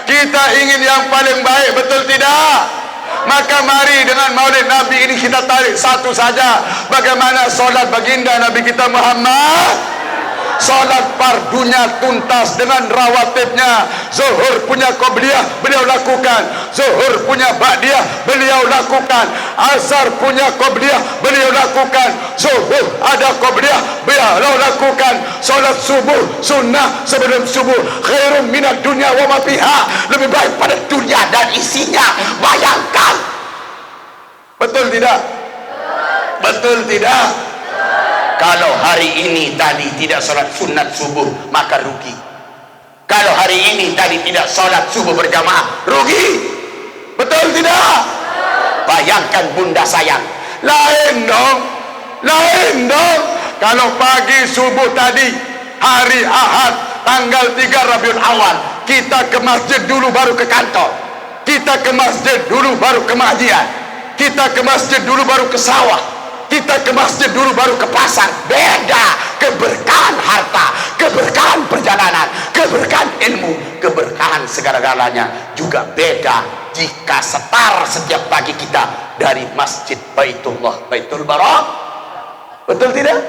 kita ingin yang paling baik, betul tidak? Maka mari dengan maulid Nabi ini kita tarik satu saja, bagaimana solat baginda Nabi kita Muhammad. Solat fardunya tuntas dengan rawatibnya. Zuhur punya qobliyah beliau lakukan, zuhur punya ba'diyah beliau lakukan, asar punya qobliyah beliau lakukan, subuh ada qobliyah beliau lakukan, solat subuh sunnah sebelum subuh khairum minad dunya wa ma fiha, lebih baik pada dunia dan isinya. Bayangkan, betul tidak? Betul tidak? Kalau hari ini tadi tidak sholat sunat subuh, maka rugi. Kalau hari ini tadi tidak sholat subuh berjamaah, rugi. Betul tidak? Bayangkan bunda sayang, lain dong, lain dong. Kalau pagi subuh tadi, hari Ahad, tanggal 3 Rabiul Awal, kita ke masjid dulu baru ke kantor, kita ke masjid dulu baru ke pengajian, kita ke masjid dulu baru ke sawah, kita ke masjid dulu baru ke pasar. Beda keberkahan harta, keberkahan perjalanan, keberkahan ilmu, keberkahan segala-galanya juga beda jika setar setiap pagi kita dari masjid Baitullah, Baitul Barak. Betul tidak?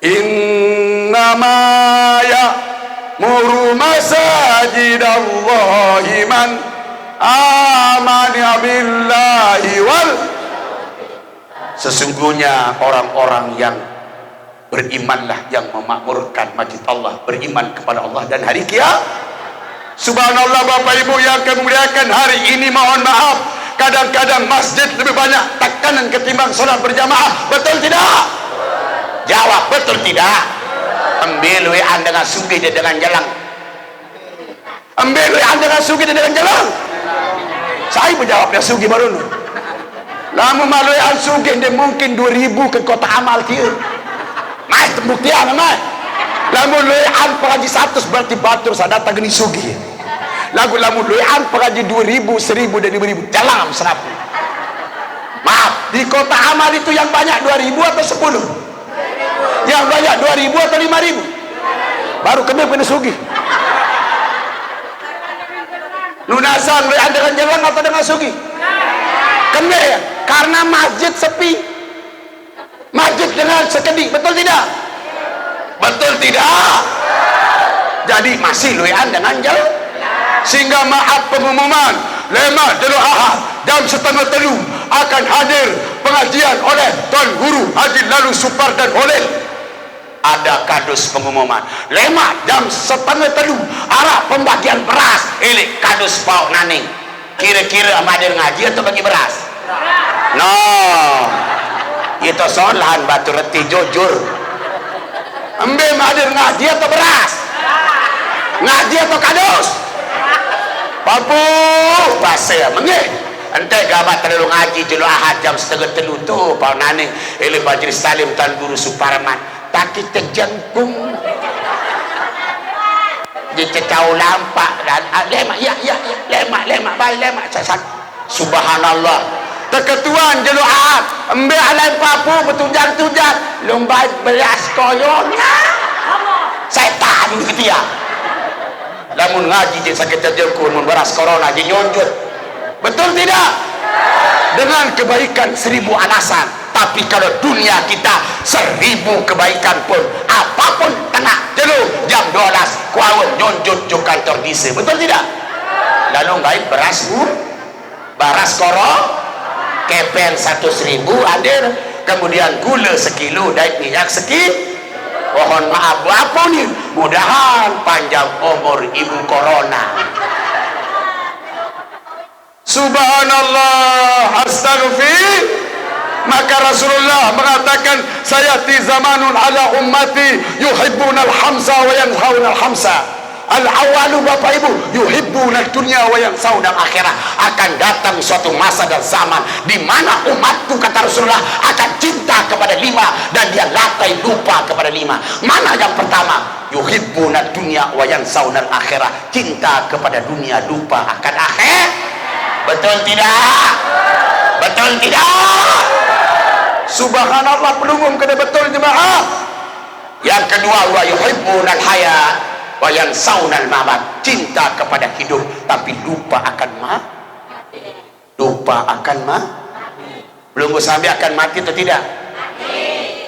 Innama ya'muru masajidallahi man amana billahi wal, sesungguhnya orang-orang yang berimanlah yang memakmurkan masjid Allah, beriman kepada Allah dan hari kiamat. Subhanallah Bapak Ibu yang kemuliakan, hari ini mohon maaf, kadang-kadang masjid lebih banyak tekanan ketimbang sholat berjamaah. Betul tidak? Jawab betul tidak? Ambil WA dengan sugi dia dengan jalan. Ambil WA dengan sugi dia dengan jalan. Saya menjawabnya sugi baru nu. Lama malu yang sugih dia mungkin 2000 ke kota amal kia. Mai pembuktian mai. Lamun loean pengaji 100 berarti batur saya datang gini sugih. Lamun loean pengaji 2000, 1000 dan 5000 jalan serapu. Maaf, di kota amal itu yang banyak 2000 atau 10? Yang banyak 2000 atau 5000? Baru kena sugih. Lunasan loean dengan jalan atau dengan sugih? Kena ya? Karena masjid sepi, masjid dengan sekedik. Betul tidak? Betul tidak? Jadi masih loean dengan jalan. Sehingga maaf pengumuman lemak Jalur Ahad jam 2:30 akan hadir pengajian oleh Tuan Guru Haji Lalu Supar dan Holil. Ada kadus pengumuman lemak jam 2:30 arah pembagian beras ilik kadus Pau Naning. Kira-kira hadir ngaji atau bagi beras? No, itu solahan batu reti jujur. Ambil hadir ngaji atau beras? Ngaji atau kadus? Papu pasir mengeh. Ente gabat terlalu ngaji Jalur Ahad jam 2:30 tuh Pak Nani Ili Majlis Salim Tan Guru Suparman. Taki terjengkung. dicecau lampak dan lemak ya lemak baik lemak subhanallah terketuan jeluat ambil alai papu bertujang-tujang lomba beras koyornya setan gitu ya lamun ngaji je sakit terjekun mun beras corona je nyonjot betul tidak dengan kebaikan 1000 alasan tapi kalau dunia kita 1000 kebaikan pun apapun tengah jeluh jam 12 kuawun nyonjot jo kantor dise betul tidak lalu baik beras koro kepen 100.000 hadir kemudian gula sekilo daik minyak sekilo mohon maaf apa nih mudahan panjang umur ibu corona subhanallah astaghfir maka Rasulullah mengatakan sayati zamanun ala ummati yuhibbuna al-hamsa wa yanhauna al-hamsa al-awalu bapak ibu yuhibbuna dunya wa yansawna akhirah akan datang suatu masa dan zaman di mana umatku kata Rasulullah akan cinta kepada 5 dan dia latai lupa kepada 5 mana yang pertama yuhibbuna dunya wa yansawna akhirah cinta kepada dunia lupa akan akhir betul tidak subhanallah pelungum kena betul jemaah yang kedua wa yuhibbuna al-hayat wa yansawna al-mamat cinta kepada hidup tapi lupa akan belum sampai akan mati atau tidak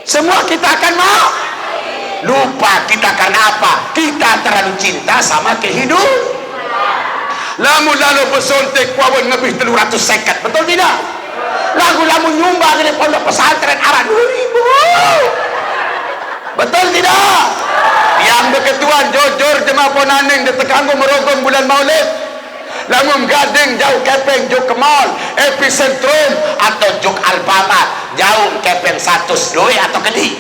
semua kita akan lupa kita karena apa kita terlalu cinta sama kehidupan lamun lalu pesontek wawan lebih 350 betul tidak lagu-lagu nyumbang di pondok pesantren arah 2000 betul tidak yang berketuan jujur jemaah ponaning ditekanggu merogong bulan maulid lamun gading jauh kepeng jauh ke mall epicentrum atau jauh alfamart jauh kepeng 100 doi atau kedi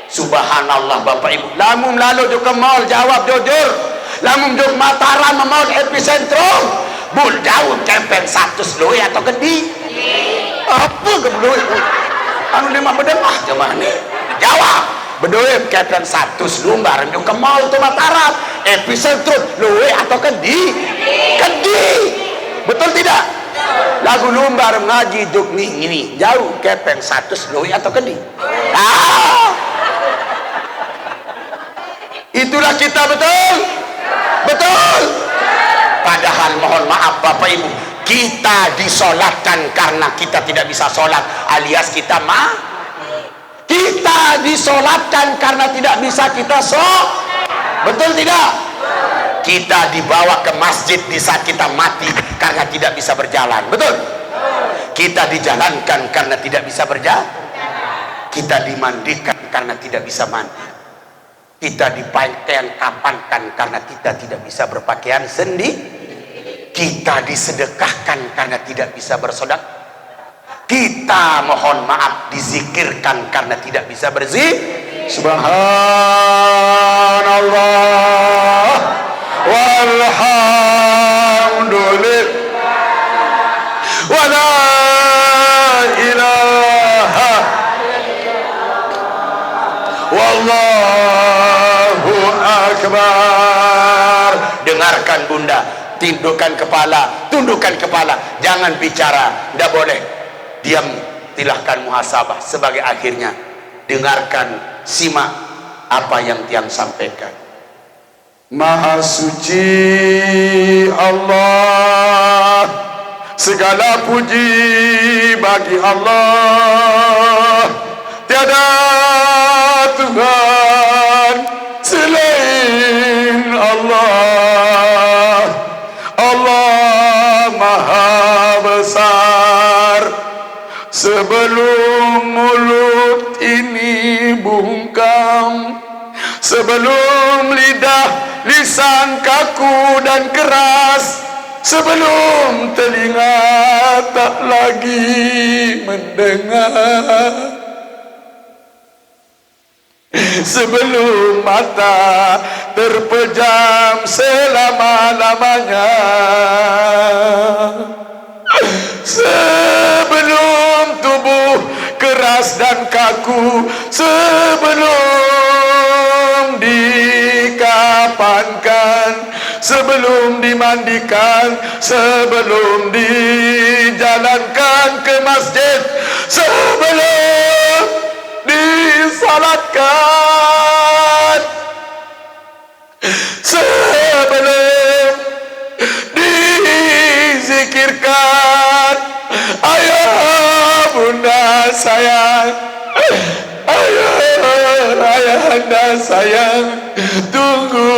subhanallah bapak ibu lamun lalu jauh ke mall jawab jujur lamun jauh Mataram mall epicentrum bul jauh kepeng 100 doi atau kedi apa kedoi anu 5 bedemah jemaah nih jawab bedoe kepeng 100 lumbar jauh ke mall tu Mataram epicentrum luwe atau kedi betul tidak lagu lumbar ngaji juk ini jauh kepeng 100 luwe atau kedi itulah kita betul padahal mohon maaf bapak ibu kita disolatkan karena kita tidak bisa sholat alias kita disolatkan karena tidak bisa kita betul tidak kita dibawa ke masjid di saat kita mati karena tidak bisa berjalan betul kita dijalankan karena tidak bisa berjalan kita dimandikan karena tidak bisa mandi kita dipakaian kapankan karena kita tidak bisa berpakaian sendiri kita disedekahkan karena tidak bisa bersedekah kita mohon maaf dizikirkan karena tidak bisa berzikir subhanallah walhamdulillah wa la ilaha wallahu akbar dengarkan bunda tundukkan kepala jangan bicara tidak boleh diam silahkan muhasabah sebagai akhirnya dengarkan simak apa yang tiang sampaikan maha suci Allah segala puji bagi Allah tiada Tuhan selain Allah maha besar sebelum mulut ini bungkam sebelum lisan kaku dan keras sebelum telinga tak lagi mendengar sebelum mata terpejam selama-lamanya sebelum tubuh keras dan kaku sebelum dikafankan, sebelum dimandikan, sebelum dijalankan ke masjid, sebelum disalatkan, sebelum dizikirkan. Ayah bunda sayang, ayahanda sayang, tunggu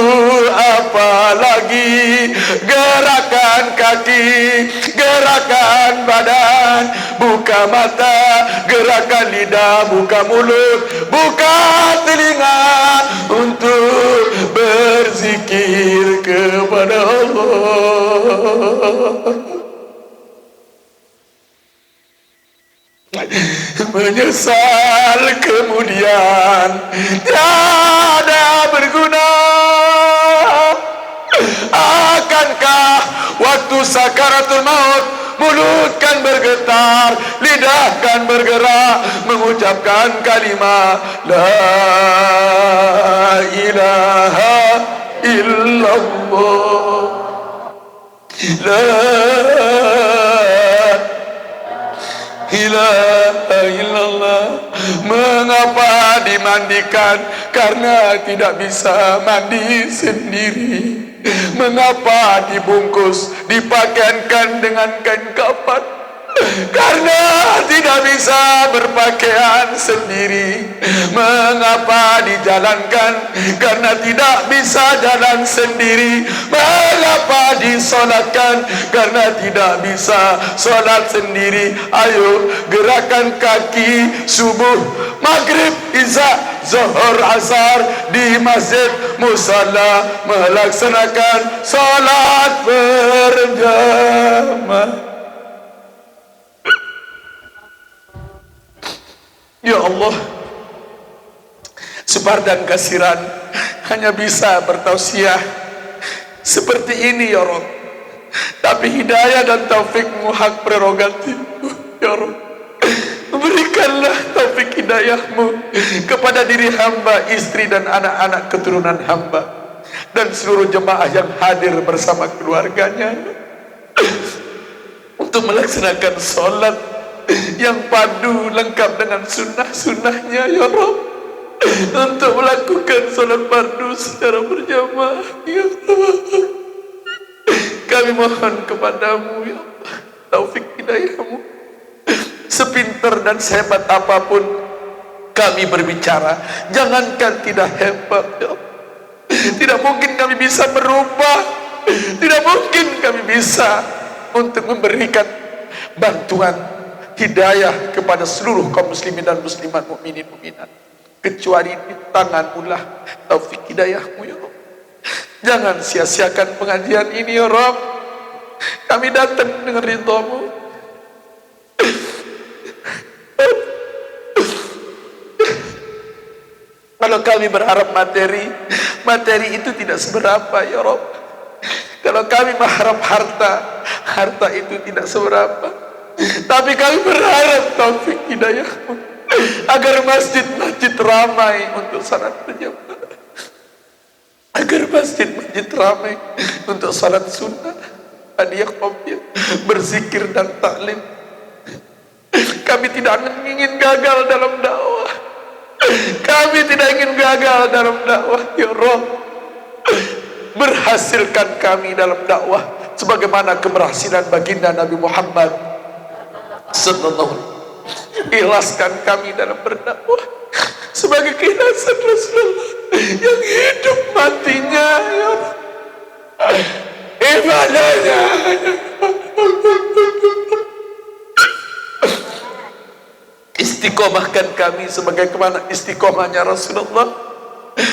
apa lagi? Gerakan kaki, gerakan badan, buka mata, gerakan lidah, buka mulut, buka telinga untuk berzikir kepada Allah. Menyesal kemudian tiada berguna. Akankah waktu sakaratul maut mulut kan bergetar, lidah kan bergerak mengucapkan kalimat la ilaha illallah, la ilaha illallah. Mengapa dimandikan? Karena tidak bisa mandi sendiri. Mengapa dibungkus, dipakaikan dengan kain kafan? Karena tidak bisa berpakaian sendiri. Mengapa dijalankan? Karena tidak bisa jalan sendiri. Mengapa disolatkan? Karena tidak bisa solat sendiri. Ayo gerakan kaki subuh, maghrib, isya, zuhur, asar di masjid musalla melaksanakan solat berjamaah. Ya Allah, Subar dan Kasiran hanya bisa bertausiah seperti ini ya Rabb. Tapi hidayah dan taufikmu hak prerogatifmu ya Rabb. Berikanlah taufik hidayahmu kepada diri hamba, istri dan anak-anak keturunan hamba, dan seluruh jemaah yang hadir bersama keluarganya untuk melaksanakan solat yang padu lengkap dengan sunnah-sunnahnya ya Rabb, untuk melakukan solat fardu secara berjamaah ya Rabb. Kami mohon kepadamu ya Allah, taufik hidayahmu. Sepintar dan sehebat apapun kami berbicara, jangankan tidak hebat ya Allah, tidak mungkin kami bisa berubah, tidak mungkin kami bisa untuk memberikan bantuan hidayah kepada seluruh kaum muslimin dan muslimat, mukminin mukminat, kecuali di tanganmu lah taufik hidayahmu ya Rabb. Jangan sia-siakan pengajian ini ya Rabb. Kami datang dengan ridhamu. Kalau kami berharap materi, materi itu tidak seberapa ya Rabb. Kalau kami berharap harta, harta itu tidak seberapa. Tapi kami berharap taufik hidayahmu agar masjid-masjid ramai untuk salat berjamaah, agar masjid-masjid ramai untuk salat sunnah, hadiah qabliyah, berzikir dan taklim. Kami tidak ingin gagal dalam dakwah. Kami tidak ingin gagal dalam dakwah ya Rabb. Berhasilkan kami dalam dakwah sebagaimana keberhasilan baginda Nabi Muhammad sallallahu alaihi wasallam. Ikhlaskan kami dalam berdakwah sebagai keikhlasan Rasulullah yang hidup matinya ya Rabb, ibadahnya. Istiqomahkan kami sebagaimana istiqomahnya Rasulullah.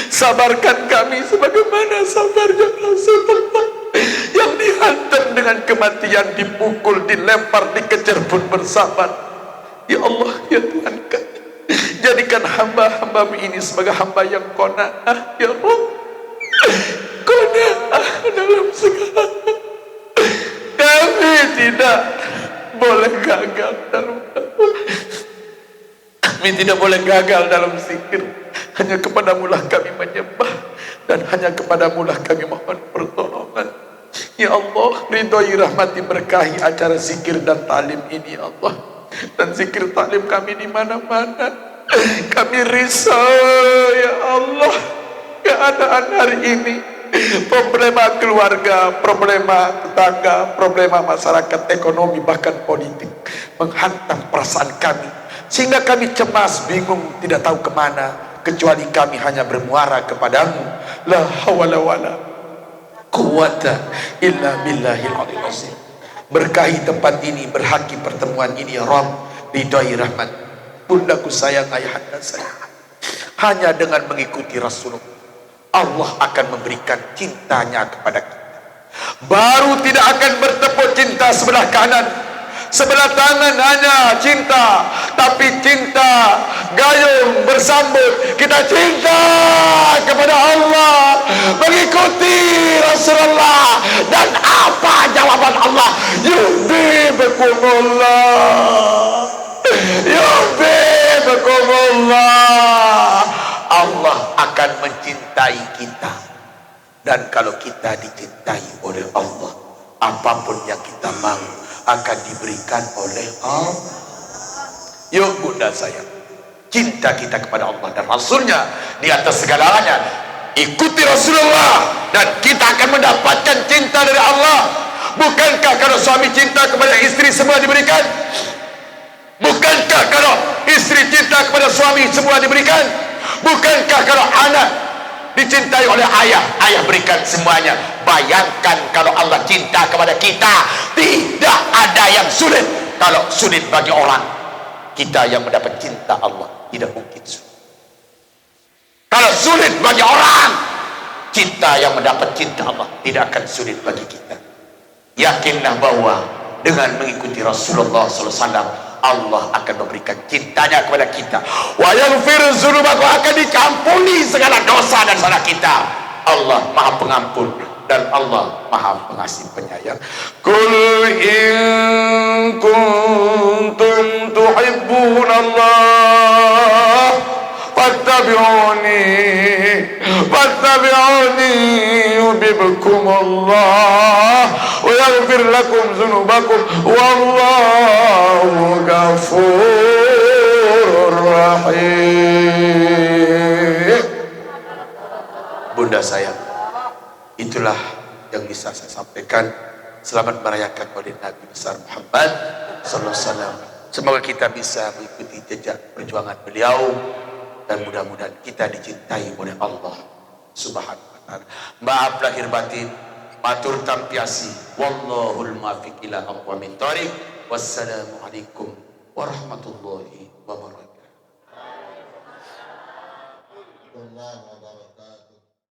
Sabarkan kami sebagaimana sabarnya Rasulullah yang dihantam dengan kematian, dipukul, dilempar, dikejar pun bersabar. Ya Allah, ya Tuhan kami, jadikan hamba-hambamu ini sebagai hamba yang qanaah ya Rabb. Qanaah dalam segala. Kami tidak boleh gagal dalam dakwah. Kami tidak boleh gagal dalam zikir. Hanya kepadamulah kami menyembah, dan hanya kepadamulah kami mohon pertolongan. Ya Allah, ridhoi, rahmati, berkahi acara zikir dan talim ini ya Allah. Dan zikir talim kami di mana-mana. Kami risau ya Allah, keadaan hari ini, problema keluarga, problema tetangga, problema masyarakat, ekonomi, bahkan politik menghantam perasaan kami, sehingga kami cemas, bingung, tidak tahu kemana, kecuali kami hanya bermuara kepadamu. La hawla wala quwata illa billahil aliyil azim. Berkahi tempat ini, berhaki pertemuan ini ya Rabb, ridhoi, rahmat. Bundaku sayang, ayahanda saya, hanya dengan mengikuti Rasulullah, Allah akan memberikan cintanya kepada kita. Baru tidak akan bertepuk cinta sebelah kanan, sebelah tangan hanya cinta, tapi cinta gayung bersambut. Kita cinta kepada Allah, mengikuti Rasulullah. Dan apa jawaban Allah? Yuhibbukumullah, yuhibbukumullah. Allah akan mencintai kita. Dan kalau kita dicintai oleh Allah, apapun yang kita mau akan diberikan oleh Allah. Yuk bunda saya, cinta kita kepada Allah dan Rasulnya di atas segalanya. Ikuti Rasulullah dan kita akan mendapatkan cinta dari Allah. Bukankah kalau suami cinta kepada istri semua diberikan? Bukankah kalau istri cinta kepada suami semua diberikan? Bukankah kalau anak dicintai oleh ayah, ayah berikan semuanya? Bayangkan kalau Allah cinta kepada kita, tidak ada yang sulit. Kalau sulit bagi orang, kita yang mendapat cinta Allah tidak mungkin sulit. Kalau sulit bagi orang, cinta yang mendapat cinta Allah tidak akan sulit bagi kita. Yakinlah bahwa dengan mengikuti Rasulullah SAW, Allah akan memberikan cintanya kepada kita. Wa yaghfir dzunubakum, akan dikampuni segala dosa dan salah kita. Allah Maha Pengampun dan Allah Maha Pengasih Penyayang. Qul in kuntum tuhibbunallah fattabi'uni yuhibbukumullah wa yaghfir lakum dzunubakum wallahu ghafurur rahim. Bunda sayang, itulah yang bisa saya sampaikan. Selamat merayakan Maulid Nabi besar Muhammad sallallahu alaihi wasallam. Semoga kita bisa mengikuti jejak perjuangan beliau dan mudah-mudahan kita dicintai oleh Allah Subhanahu wa taala. Maaf lahir batin, matur tampiasi. Wallahul muwaffiq ila aqwamit thoriq. Wassalamualaikum warahmatullahi wabarakatuh.